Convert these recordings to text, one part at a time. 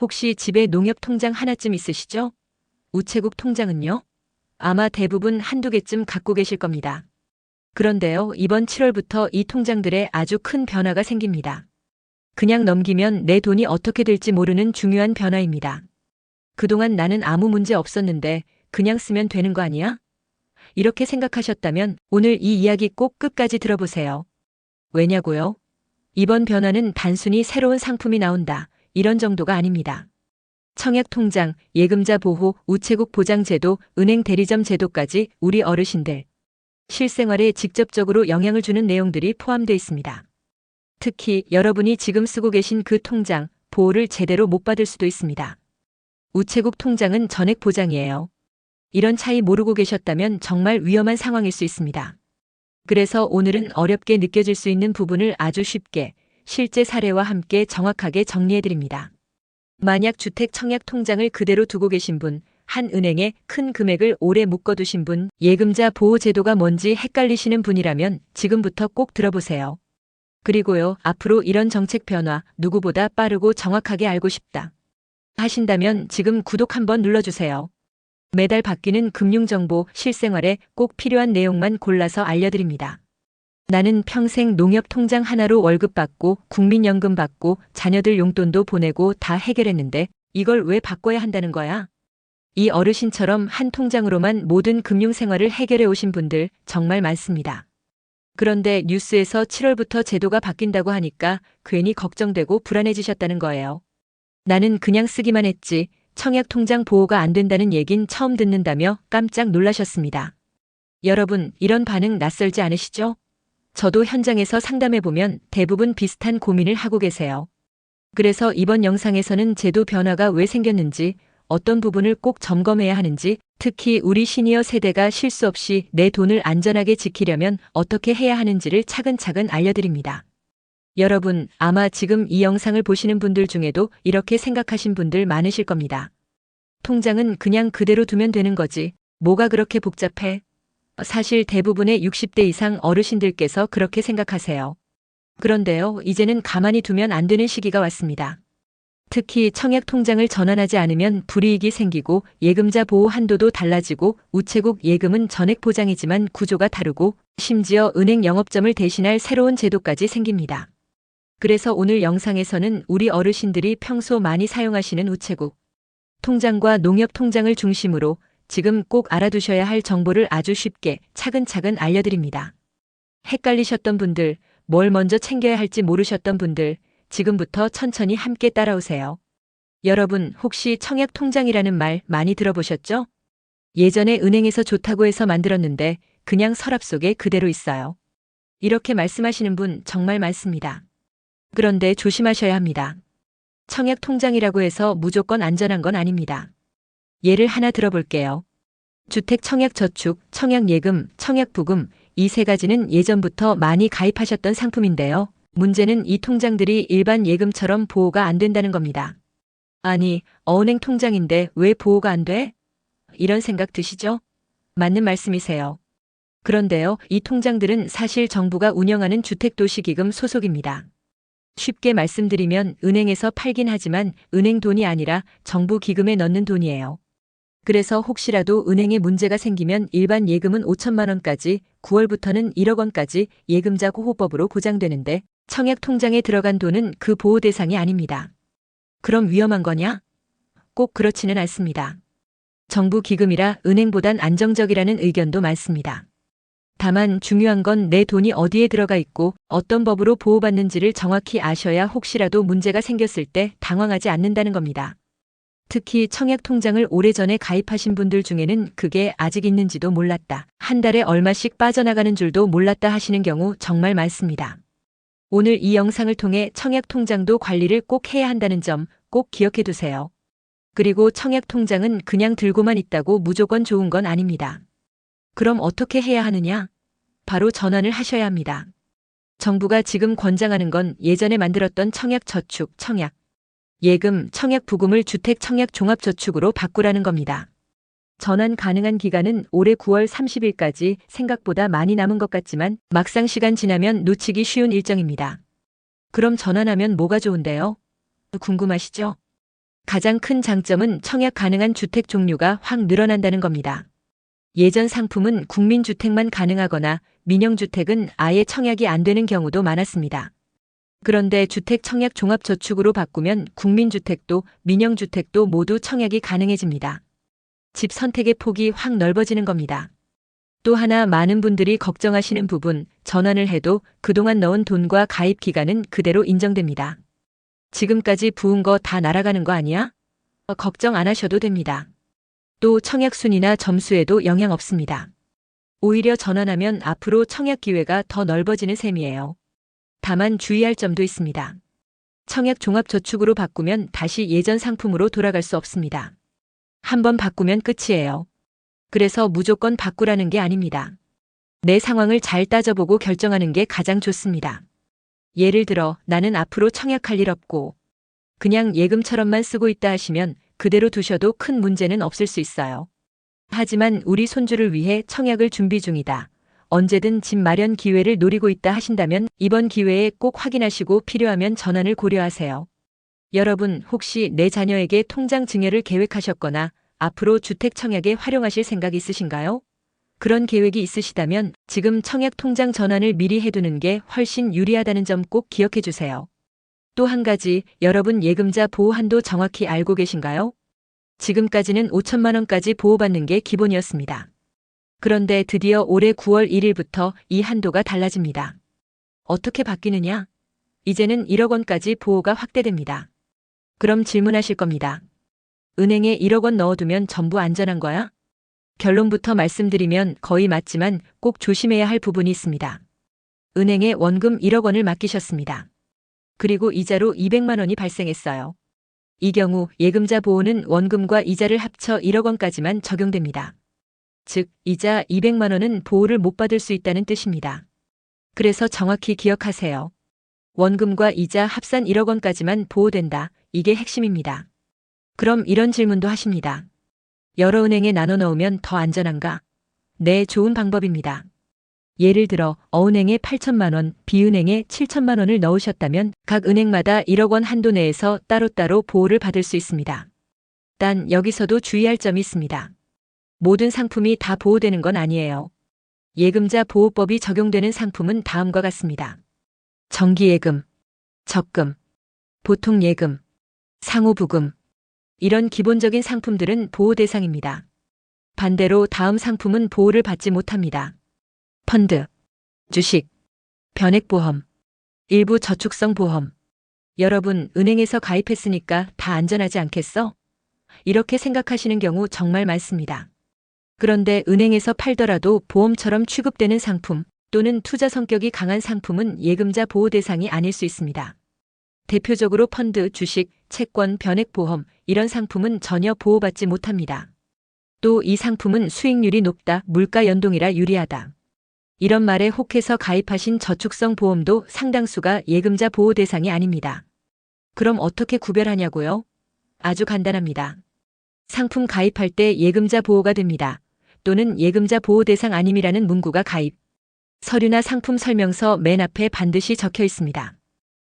혹시 집에 농협 통장 하나쯤 있으시죠? 우체국 통장은요? 아마 대부분 한두 개쯤 갖고 계실 겁니다. 그런데요, 이번 7월부터 이 통장들에 아주 큰 변화가 생깁니다. 그냥 넘기면 내 돈이 어떻게 될지 모르는 중요한 변화입니다. 그동안 나는 아무 문제 없었는데 그냥 쓰면 되는 거 아니야? 이렇게 생각하셨다면 오늘 이 이야기 꼭 끝까지 들어보세요. 왜냐고요? 이번 변화는 단순히 새로운 상품이 나온다, 이런 정도가 아닙니다. 청약통장, 예금자 보호, 우체국 보장제도, 은행 대리점 제도까지 우리 어르신들 실생활에 직접적으로 영향을 주는 내용들이 포함되어 있습니다. 특히 여러분이 지금 쓰고 계신 그 통장, 보호를 제대로 못 받을 수도 있습니다. 우체국 통장은 전액 보장이에요. 이런 차이 모르고 계셨다면 정말 위험한 상황일 수 있습니다. 그래서 오늘은 어렵게 느껴질 수 있는 부분을 아주 쉽게, 실제 사례와 함께 정확하게 정리해드립니다. 만약 주택 청약 통장을 그대로 두고 계신 분, 한 은행에 큰 금액을 오래 묶어두신 분, 예금자 보호 제도가 뭔지 헷갈리시는 분이라면 지금부터 꼭 들어보세요. 그리고요, 앞으로 이런 정책 변화 누구보다 빠르고 정확하게 알고 싶다 하신다면 지금 구독 한번 눌러주세요. 매달 바뀌는 금융정보, 실생활에 꼭 필요한 내용만 골라서 알려드립니다. 나는 평생 농협 통장 하나로 월급 받고 국민연금 받고 자녀들 용돈도 보내고 다 해결했는데 이걸 왜 바꿔야 한다는 거야? 이 어르신처럼 한 통장으로만 모든 금융생활을 해결해 오신 분들 정말 많습니다. 그런데 뉴스에서 7월부터 제도가 바뀐다고 하니까 괜히 걱정되고 불안해지셨다는 거예요. 나는 그냥 쓰기만 했지 청약통장 보호가 안 된다는 얘긴 처음 듣는다며 깜짝 놀라셨습니다. 여러분, 이런 반응 낯설지 않으시죠? 저도 현장에서 상담해보면 대부분 비슷한 고민을 하고 계세요. 그래서 이번 영상에서는 제도 변화가 왜 생겼는지, 어떤 부분을 꼭 점검해야 하는지, 특히 우리 시니어 세대가 실수 없이 내 돈을 안전하게 지키려면 어떻게 해야 하는지를 차근차근 알려드립니다. 여러분, 아마 지금 이 영상을 보시는 분들 중에도 이렇게 생각하신 분들 많으실 겁니다. 통장은 그냥 그대로 두면 되는 거지, 뭐가 그렇게 복잡해? 사실 대부분의 60대 이상 어르신들께서 그렇게 생각하세요. 그런데요, 이제는 가만히 두면 안 되는 시기가 왔습니다. 특히 청약 통장을 전환하지 않으면 불이익이 생기고 예금자 보호 한도도 달라지고 우체국 예금은 전액 보장이지만 구조가 다르고 심지어 은행 영업점을 대신할 새로운 제도까지 생깁니다. 그래서 오늘 영상에서는 우리 어르신들이 평소 많이 사용하시는 우체국 통장과 농협 통장을 중심으로 지금 꼭 알아두셔야 할 정보를 아주 쉽게 차근차근 알려드립니다. 헷갈리셨던 분들, 뭘 먼저 챙겨야 할지 모르셨던 분들, 지금부터 천천히 함께 따라오세요. 여러분, 혹시 청약 통장이라는 말 많이 들어보셨죠? 예전에 은행에서 좋다고 해서 만들었는데 그냥 서랍 속에 그대로 있어요. 이렇게 말씀하시는 분 정말 많습니다. 그런데 조심하셔야 합니다. 청약 통장이라고 해서 무조건 안전한 건 아닙니다. 예를 하나 들어볼게요. 주택 청약 저축, 청약 예금, 청약 부금, 이 세 가지는 예전부터 많이 가입하셨던 상품인데요. 문제는 이 통장들이 일반 예금처럼 보호가 안 된다는 겁니다. 아니, 어은행 통장인데 왜 보호가 안 돼? 이런 생각 드시죠? 맞는 말씀이세요. 그런데요, 이 통장들은 사실 정부가 운영하는 주택도시기금 소속입니다. 쉽게 말씀드리면 은행에서 팔긴 하지만 은행 돈이 아니라 정부 기금에 넣는 돈이에요. 그래서 혹시라도 은행에 문제가 생기면 일반 예금은 5천만 원까지, 9월부터는 1억 원까지 예금자 보호법으로 보장되는데 청약 통장에 들어간 돈은 그 보호 대상이 아닙니다. 그럼 위험한 거냐? 꼭 그렇지는 않습니다. 정부 기금이라 은행보단 안정적이라는 의견도 많습니다. 다만 중요한 건 내 돈이 어디에 들어가 있고 어떤 법으로 보호받는지를 정확히 아셔야 혹시라도 문제가 생겼을 때 당황하지 않는다는 겁니다. 특히 청약 통장을 오래전에 가입하신 분들 중에는 그게 아직 있는지도 몰랐다, 한 달에 얼마씩 빠져나가는 줄도 몰랐다 하시는 경우 정말 많습니다. 오늘 이 영상을 통해 청약 통장도 관리를 꼭 해야 한다는 점 꼭 기억해 두세요. 그리고 청약 통장은 그냥 들고만 있다고 무조건 좋은 건 아닙니다. 그럼 어떻게 해야 하느냐? 바로 전환을 하셔야 합니다. 정부가 지금 권장하는 건 예전에 만들었던 청약 저축, 청약 예금, 청약 부금을 주택 청약 종합저축으로 바꾸라는 겁니다. 전환 가능한 기간은 올해 9월 30일까지 생각보다 많이 남은 것 같지만 막상 시간 지나면 놓치기 쉬운 일정입니다. 그럼 전환하면 뭐가 좋은데요? 궁금하시죠? 가장 큰 장점은 청약 가능한 주택 종류가 확 늘어난다는 겁니다. 예전 상품은 국민주택만 가능하거나 민영주택은 아예 청약이 안 되는 경우도 많았습니다. 그런데 주택 청약 종합저축으로 바꾸면 국민주택도 민영주택도 모두 청약이 가능해집니다. 집 선택의 폭이 확 넓어지는 겁니다. 또 하나 많은 분들이 걱정하시는 부분, 전환을 해도 그동안 넣은 돈과 가입 기간은 그대로 인정됩니다. 지금까지 부은 거 다 날아가는 거 아니야? 걱정 안 하셔도 됩니다. 또 청약 순위나 점수에도 영향 없습니다. 오히려 전환하면 앞으로 청약 기회가 더 넓어지는 셈이에요. 다만 주의할 점도 있습니다. 청약 종합저축으로 바꾸면 다시 예전 상품으로 돌아갈 수 없습니다. 한번 바꾸면 끝이에요. 그래서 무조건 바꾸라는 게 아닙니다. 내 상황을 잘 따져보고 결정하는 게 가장 좋습니다. 예를 들어 나는 앞으로 청약할 일 없고 그냥 예금처럼만 쓰고 있다 하시면 그대로 두셔도 큰 문제는 없을 수 있어요. 하지만 우리 손주를 위해 청약을 준비 중이다. 언제든 집 마련 기회를 노리고 있다 하신다면 이번 기회에 꼭 확인하시고 필요하면 전환을 고려하세요. 여러분 혹시 내 자녀에게 통장 증여를 계획하셨거나 앞으로 주택 청약에 활용하실 생각 있으신가요? 그런 계획이 있으시다면 지금 청약 통장 전환을 미리 해두는 게 훨씬 유리하다는 점 꼭 기억해 주세요. 또 한 가지, 여러분 예금자 보호 한도 정확히 알고 계신가요? 지금까지는 5천만 원까지 보호받는 게 기본이었습니다. 그런데 드디어 올해 9월 1일부터 이 한도가 달라집니다. 어떻게 바뀌느냐? 이제는 1억 원까지 보호가 확대됩니다. 그럼 질문하실 겁니다. 은행에 1억 원 넣어두면 전부 안전한 거야? 결론부터 말씀드리면 거의 맞지만 꼭 조심해야 할 부분이 있습니다. 은행에 원금 1억 원을 맡기셨습니다. 그리고 이자로 200만 원이 발생했어요. 이 경우 예금자 보호는 원금과 이자를 합쳐 1억 원까지만 적용됩니다. 즉, 이자 200만 원은 보호를 못 받을 수 있다는 뜻입니다. 그래서 정확히 기억하세요. 원금과 이자 합산 1억 원까지만 보호된다. 이게 핵심입니다. 그럼 이런 질문도 하십니다. 여러 은행에 나눠 넣으면 더 안전한가? 네, 좋은 방법입니다. 예를 들어 어은행에 8천만 원, B은행에 7천만 원을 넣으셨다면 각 은행마다 1억 원 한도 내에서 따로따로 보호를 받을 수 있습니다. 단 여기서도 주의할 점이 있습니다. 모든 상품이 다 보호되는 건 아니에요. 예금자 보호법이 적용되는 상품은 다음과 같습니다. 정기예금, 적금, 보통예금, 상호부금. 이런 기본적인 상품들은 보호 대상입니다. 반대로 다음 상품은 보호를 받지 못합니다. 펀드, 주식, 변액보험, 일부 저축성 보험. 여러분, 은행에서 가입했으니까 다 안전하지 않겠어? 이렇게 생각하시는 경우 정말 많습니다. 그런데 은행에서 팔더라도 보험처럼 취급되는 상품 또는 투자 성격이 강한 상품은 예금자 보호 대상이 아닐 수 있습니다. 대표적으로 펀드, 주식, 채권, 변액보험 이런 상품은 전혀 보호받지 못합니다. 또 이 상품은 수익률이 높다, 물가 연동이라 유리하다. 이런 말에 혹해서 가입하신 저축성 보험도 상당수가 예금자 보호 대상이 아닙니다. 그럼 어떻게 구별하냐고요? 아주 간단합니다. 상품 가입할 때 예금자 보호가 됩니다. 또는 예금자 보호 대상 아님이라는 문구가 가입, 서류나 상품 설명서 맨 앞에 반드시 적혀 있습니다.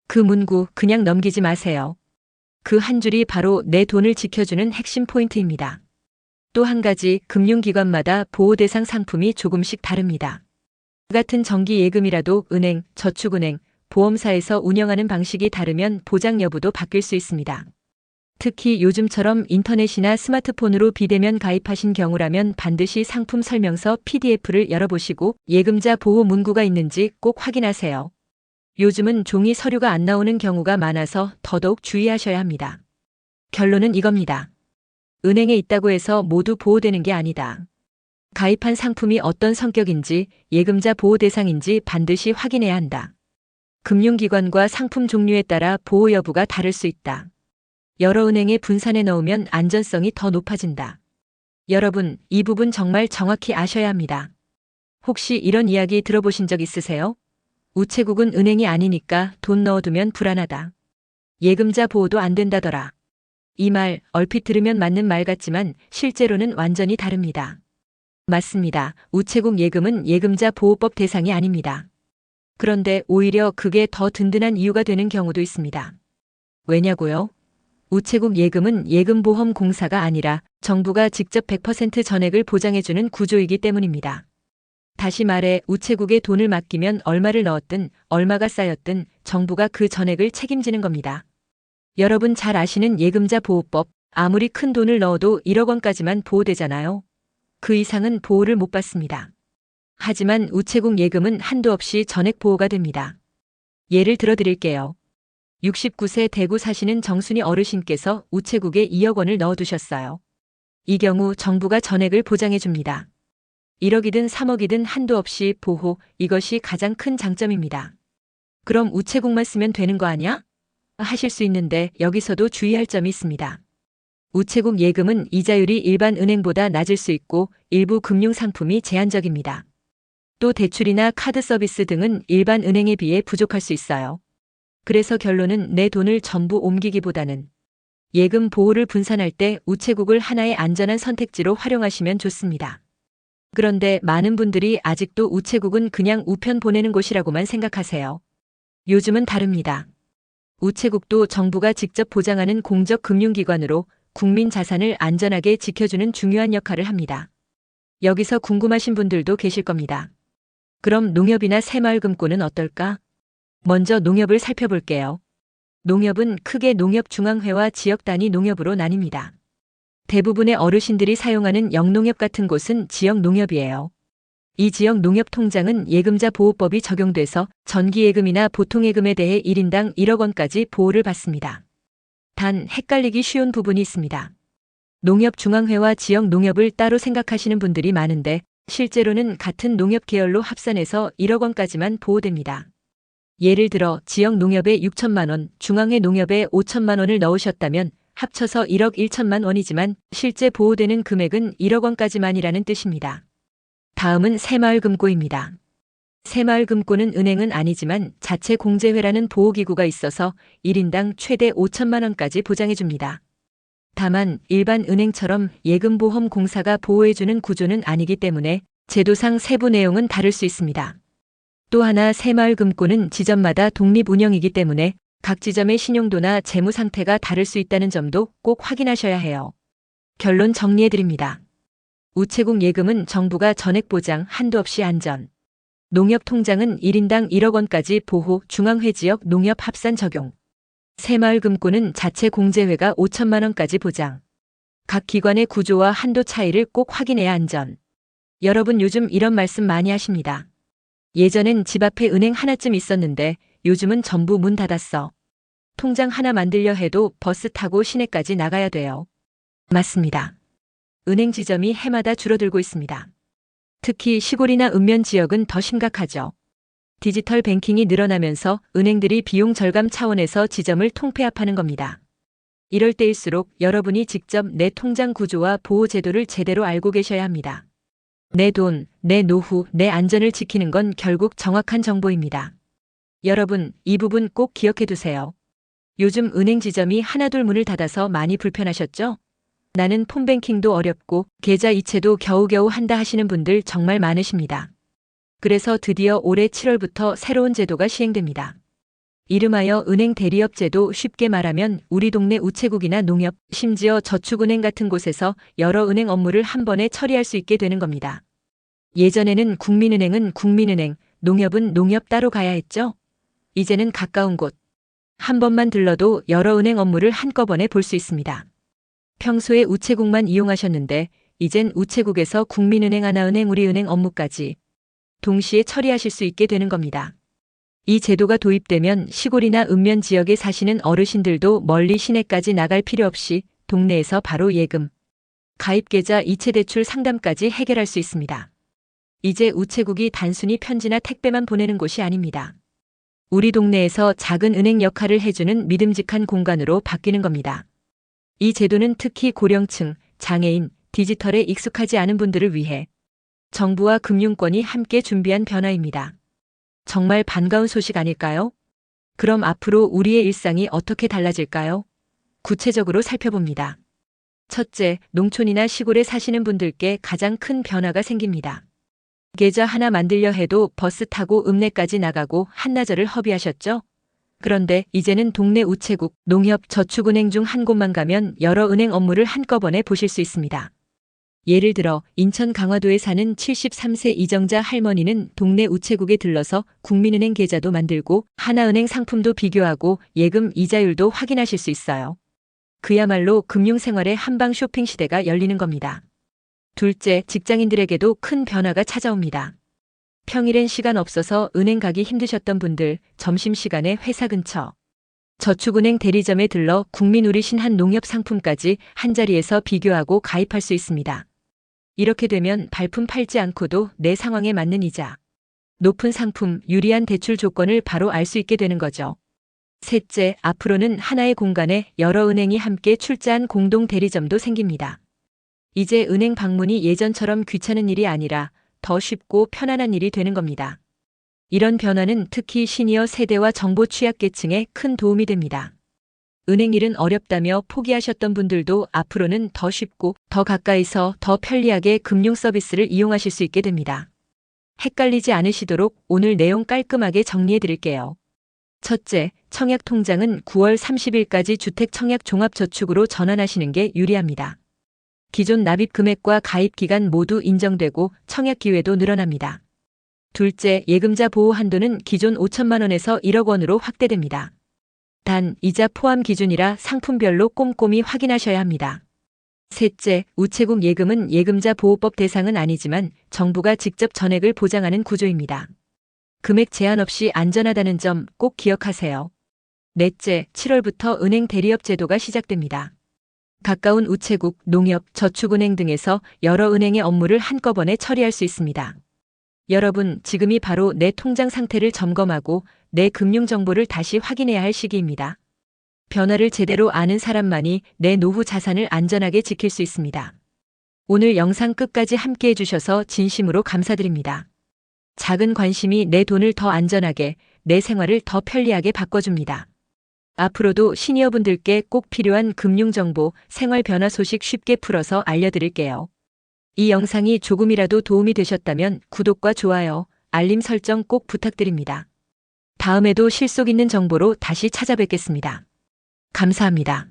그 문구 그냥 넘기지 마세요. 그 한 줄이 바로 내 돈을 지켜주는 핵심 포인트입니다. 또 한 가지, 금융기관마다 보호 대상 상품이 조금씩 다릅니다. 같은 정기예금이라도 은행, 저축은행, 보험사에서 운영하는 방식이 다르면 보장 여부도 바뀔 수 있습니다. 특히 요즘처럼 인터넷이나 스마트폰으로 비대면 가입하신 경우라면 반드시 상품 설명서 PDF를 열어보시고 예금자 보호 문구가 있는지 꼭 확인하세요. 요즘은 종이 서류가 안 나오는 경우가 많아서 더더욱 주의하셔야 합니다. 결론은 이겁니다. 은행에 있다고 해서 모두 보호되는 게 아니다. 가입한 상품이 어떤 성격인지, 예금자 보호 대상인지 반드시 확인해야 한다. 금융기관과 상품 종류에 따라 보호 여부가 다를 수 있다. 여러 은행에 분산해 넣으면 안전성이 더 높아진다. 여러분, 이 부분 정말 정확히 아셔야 합니다. 혹시 이런 이야기 들어보신 적 있으세요? 우체국은 은행이 아니니까 돈 넣어두면 불안하다. 예금자 보호도 안 된다더라. 이 말 얼핏 들으면 맞는 말 같지만 실제로는 완전히 다릅니다. 맞습니다. 우체국 예금은 예금자 보호법 대상이 아닙니다. 그런데 오히려 그게 더 든든한 이유가 되는 경우도 있습니다. 왜냐고요? 우체국 예금은 예금보험공사가 아니라 정부가 직접 100% 전액을 보장해주는 구조이기 때문입니다. 다시 말해 우체국에 돈을 맡기면 얼마를 넣었든 얼마가 쌓였든 정부가 그 전액을 책임지는 겁니다. 여러분 잘 아시는 예금자 보호법, 아무리 큰 돈을 넣어도 1억 원까지만 보호되잖아요. 그 이상은 보호를 못 받습니다. 하지만 우체국 예금은 한도 없이 전액 보호가 됩니다. 예를 들어 드릴게요. 69세 대구 사시는 정순이 어르신께서 우체국에 2억 원을 넣어두셨어요. 이 경우 정부가 전액을 보장해 줍니다. 1억이든 3억이든 한도 없이 보호, 이것이 가장 큰 장점입니다. 그럼 우체국만 쓰면 되는 거 아니야? 하실 수 있는데 여기서도 주의할 점이 있습니다. 우체국 예금은 이자율이 일반 은행보다 낮을 수 있고 일부 금융상품이 제한적입니다. 또 대출이나 카드 서비스 등은 일반 은행에 비해 부족할 수 있어요. 그래서 결론은 내 돈을 전부 옮기기보다는 예금 보호를 분산할 때 우체국을 하나의 안전한 선택지로 활용하시면 좋습니다. 그런데 많은 분들이 아직도 우체국은 그냥 우편 보내는 곳이라고만 생각하세요. 요즘은 다릅니다. 우체국도 정부가 직접 보장하는 공적 금융기관으로 국민 자산을 안전하게 지켜주는 중요한 역할을 합니다. 여기서 궁금하신 분들도 계실 겁니다. 그럼 농협이나 새마을금고는 어떨까? 먼저 농협을 살펴볼게요. 농협은 크게 농협중앙회와 지역 단위 농협으로 나뉩니다. 대부분의 어르신들이 사용하는 영농협 같은 곳은 지역 농협이에요. 이 지역 농협 통장은 예금자 보호법이 적용돼서 정기예금이나 보통예금에 대해 1인당 1억 원까지 보호를 받습니다. 단 헷갈리기 쉬운 부분이 있습니다. 농협중앙회와 지역 농협을 따로 생각하시는 분들이 많은데 실제로는 같은 농협 계열로 합산해서 1억 원까지만 보호됩니다. 예를 들어 지역 농협에 6천만 원, 중앙회 농협에 5천만 원을 넣으셨다면 합쳐서 1억 1천만 원이지만 실제 보호되는 금액은 1억 원까지만이라는 뜻입니다. 다음은 새마을금고입니다. 새마을금고는 은행은 아니지만 자체 공제회라는 보호기구가 있어서 1인당 최대 5천만 원까지 보장해줍니다. 다만 일반 은행처럼 예금보험공사가 보호해주는 구조는 아니기 때문에 제도상 세부 내용은 다를 수 있습니다. 또 하나 새마을금고는 지점마다 독립 운영이기 때문에 각 지점의 신용도나 재무 상태가 다를 수 있다는 점도 꼭 확인하셔야 해요. 결론 정리해드립니다. 우체국 예금은 정부가 전액 보장, 한도 없이 안전. 농협 통장은 1인당 1억 원까지 보호, 중앙회 지역 농협 합산 적용. 새마을금고는 자체 공제회가 5천만 원까지 보장. 각 기관의 구조와 한도 차이를 꼭 확인해야 안전. 여러분 요즘 이런 말씀 많이 하십니다. 예전엔 집 앞에 은행 하나쯤 있었는데 요즘은 전부 문 닫았어. 통장 하나 만들려 해도 버스 타고 시내까지 나가야 돼요. 맞습니다. 은행 지점이 해마다 줄어들고 있습니다. 특히 시골이나 읍면 지역은 더 심각하죠. 디지털 뱅킹이 늘어나면서 은행들이 비용 절감 차원에서 지점을 통폐합하는 겁니다. 이럴 때일수록 여러분이 직접 내 통장 구조와 보호 제도를 제대로 알고 계셔야 합니다. 내 돈, 내 노후, 내 안전을 지키는 건 결국 정확한 정보입니다. 여러분, 이 부분 꼭 기억해 두세요. 요즘 은행 지점이 하나둘 문을 닫아서 많이 불편하셨죠? 나는 폰뱅킹도 어렵고 계좌 이체도 겨우겨우 한다 하시는 분들 정말 많으십니다. 그래서 드디어 올해 7월부터 새로운 제도가 시행됩니다. 이름하여 은행 대리업 제도, 쉽게 말하면 우리 동네 우체국이나 농협, 심지어 저축은행 같은 곳에서 여러 은행 업무를 한 번에 처리할 수 있게 되는 겁니다. 예전에는 국민은행은 국민은행, 농협은 농협 따로 가야 했죠? 이제는 가까운 곳. 한 번만 들러도 여러 은행 업무를 한꺼번에 볼 수 있습니다. 평소에 우체국만 이용하셨는데 이젠 우체국에서 국민은행, 하나은행, 우리은행 업무까지 동시에 처리하실 수 있게 되는 겁니다. 이 제도가 도입되면 시골이나 읍면 지역에 사시는 어르신들도 멀리 시내까지 나갈 필요 없이 동네에서 바로 예금, 가입계좌, 이체대출 상담까지 해결할 수 있습니다. 이제 우체국이 단순히 편지나 택배만 보내는 곳이 아닙니다. 우리 동네에서 작은 은행 역할을 해주는 믿음직한 공간으로 바뀌는 겁니다. 이 제도는 특히 고령층, 장애인, 디지털에 익숙하지 않은 분들을 위해 정부와 금융권이 함께 준비한 변화입니다. 정말 반가운 소식 아닐까요? 그럼 앞으로 우리의 일상이 어떻게 달라질까요? 구체적으로 살펴봅니다. 첫째, 농촌이나 시골에 사시는 분들께 가장 큰 변화가 생깁니다. 계좌 하나 만들려 해도 버스 타고 읍내까지 나가고 한나절을 허비하셨죠? 그런데 이제는 동네 우체국, 농협, 저축은행 중 한 곳만 가면 여러 은행 업무를 한꺼번에 보실 수 있습니다. 예를 들어 인천 강화도에 사는 73세 이정자 할머니는 동네 우체국에 들러서 국민은행 계좌도 만들고 하나은행 상품도 비교하고 예금 이자율도 확인하실 수 있어요. 그야말로 금융생활의 한방 쇼핑 시대가 열리는 겁니다. 둘째, 직장인들에게도 큰 변화가 찾아옵니다. 평일엔 시간 없어서 은행 가기 힘드셨던 분들, 점심시간에 회사 근처 저축은행 대리점에 들러 국민우리신 한 농협 상품까지 한자리에서 비교하고 가입할 수 있습니다. 이렇게 되면 발품 팔지 않고도 내 상황에 맞는 이자, 높은 상품, 유리한 대출 조건을 바로 알 수 있게 되는 거죠. 셋째, 앞으로는 하나의 공간에 여러 은행이 함께 출자한 공동 대리점도 생깁니다. 이제 은행 방문이 예전처럼 귀찮은 일이 아니라 더 쉽고 편안한 일이 되는 겁니다. 이런 변화는 특히 시니어 세대와 정보 취약계층에 큰 도움이 됩니다. 은행 일은 어렵다며 포기하셨던 분들도 앞으로는 더 쉽고 더 가까이서 더 편리하게 금융 서비스를 이용하실 수 있게 됩니다. 헷갈리지 않으시도록 오늘 내용 깔끔하게 정리해 드릴게요. 첫째, 청약통장은 9월 30일까지 주택청약종합저축으로 전환하시는 게 유리합니다. 기존 납입 금액과 가입 기간 모두 인정되고 청약 기회도 늘어납니다. 둘째, 예금자 보호 한도는 기존 5천만 원에서 1억 원으로 확대됩니다. 단, 이자 포함 기준이라 상품별로 꼼꼼히 확인하셔야 합니다. 셋째, 우체국 예금은 예금자 보호법 대상은 아니지만 정부가 직접 전액을 보장하는 구조입니다. 금액 제한 없이 안전하다는 점 꼭 기억하세요. 넷째, 7월부터 은행 대리업 제도가 시작됩니다. 가까운 우체국, 농협, 저축은행 등에서 여러 은행의 업무를 한꺼번에 처리할 수 있습니다. 여러분, 지금이 바로 내 통장 상태를 점검하고 내 금융 정보를 다시 확인해야 할 시기입니다. 변화를 제대로 아는 사람만이 내 노후 자산을 안전하게 지킬 수 있습니다. 오늘 영상 끝까지 함께 해주셔서 진심으로 감사드립니다. 작은 관심이 내 돈을 더 안전하게, 내 생활을 더 편리하게 바꿔줍니다. 앞으로도 시니어분들께 꼭 필요한 금융정보, 생활 변화 소식 쉽게 풀어서 알려드릴게요. 이 영상이 조금이라도 도움이 되셨다면 구독과 좋아요, 알림 설정 꼭 부탁드립니다. 다음에도 실속 있는 정보로 다시 찾아뵙겠습니다. 감사합니다.